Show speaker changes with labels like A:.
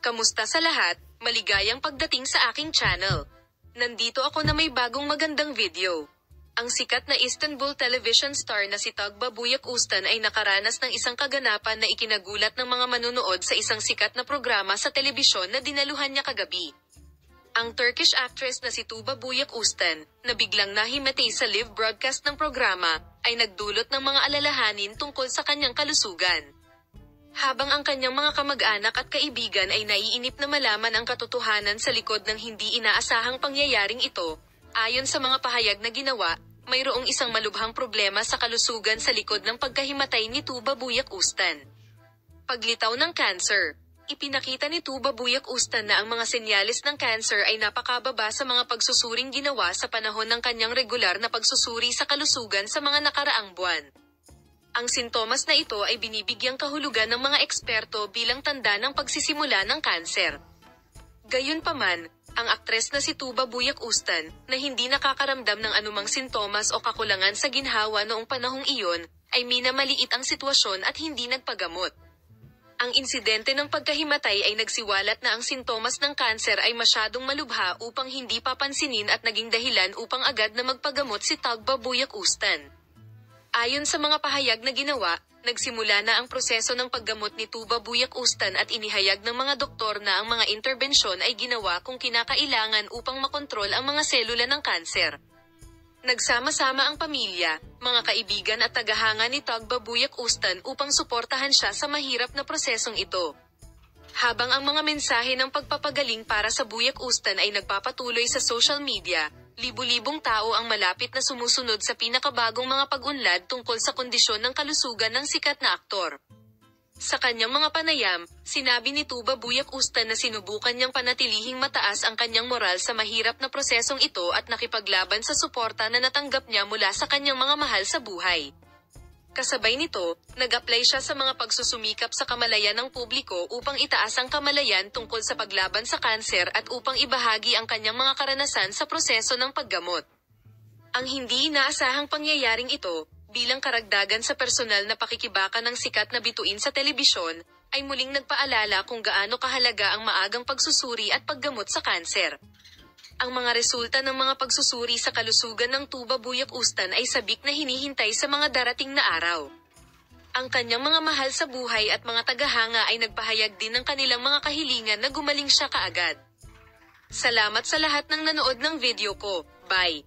A: Kamusta sa lahat? Maligayang pagdating sa aking channel. Nandito ako na may bagong magandang video. Ang sikat na Istanbul television star na si Tuğba Büyüküstün ay nakaranas ng isang kaganapan na ikinagulat ng mga manunood sa isang sikat na programa sa telebisyon na dinaluhan niya kagabi. Ang Turkish actress na si Tuğba Büyüküstün, na biglang nahimatay sa live broadcast ng programa, ay nagdulot ng mga alalahanin tungkol sa kanyang kalusugan. Habang ang kanyang mga kamag-anak at kaibigan ay naiinip na malaman ang katotohanan sa likod ng hindi inaasahang pangyayaring ito, ayon sa mga pahayag na ginawa, mayroong isang malubhang problema sa kalusugan sa likod ng pagkahimatay ni Tuğba Büyüküstün. Paglitaw ng cancer. Ipinakita ni Tuğba Büyüküstün na ang mga senyales ng cancer ay napakababa sa mga pagsusuring ginawa sa panahon ng kanyang regular na pagsusuri sa kalusugan sa mga nakaraang buwan. Ang sintomas na ito ay binibigyang kahulugan ng mga eksperto bilang tanda ng pagsisimula ng kanser. Gayunpaman, ang aktres na si Tuğba Büyüküstün, na hindi nakakaramdam ng anumang sintomas o kakulangan sa ginhawa noong panahong iyon, ay minamaliit ang sitwasyon at hindi nagpagamot. Ang insidente ng pagkahimatay ay nagsiwalat na ang sintomas ng kanser ay masyadong malubha upang hindi papansinin at naging dahilan upang agad na magpagamot si Tuğba Büyüküstün. Ayon sa mga pahayag na ginawa, nagsimula na ang proseso ng paggamot ni Tuğba Büyüküstün at inihayag ng mga doktor na ang mga interbensyon ay ginawa kung kinakailangan upang makontrol ang mga selula ng kanser. Nagsama-sama ang pamilya, mga kaibigan at tagahanga ni Tuğba Büyüküstün upang suportahan siya sa mahirap na prosesong ito. Habang ang mga mensahe ng pagpapagaling para sa Büyüküstün ay nagpapatuloy sa social media, libu-libong tao ang malapit na sumusunod sa pinakabagong mga pag-unlad tungkol sa kondisyon ng kalusugan ng sikat na aktor. Sa kanyang mga panayam, sinabi ni Tuğba Büyüküstün na sinubukan niyang panatilihing mataas ang kanyang moral sa mahirap na prosesong ito at nakipaglaban sa suporta na natanggap niya mula sa kanyang mga mahal sa buhay. Kasabay nito, nag-apply siya sa mga pagsusumikap sa kamalayan ng publiko upang itaas ang kamalayan tungkol sa paglaban sa kanser at upang ibahagi ang kanyang mga karanasan sa proseso ng paggamot. Ang hindi inaasahang pangyayaring ito, bilang karagdagan sa personal na pakikibaka ng sikat na bituin sa telebisyon, ay muling nagpaalala kung gaano kahalaga ang maagang pagsusuri at paggamot sa kanser. Ang mga resulta ng mga pagsusuri sa kalusugan ng Tuğba Büyüküstün ay sabik na hinihintay sa mga darating na araw. Ang kanyang mga mahal sa buhay at mga tagahanga ay nagpahayag din ng kanilang mga kahilingan na gumaling siya kaagad. Salamat sa lahat ng nanood ng video ko. Bye!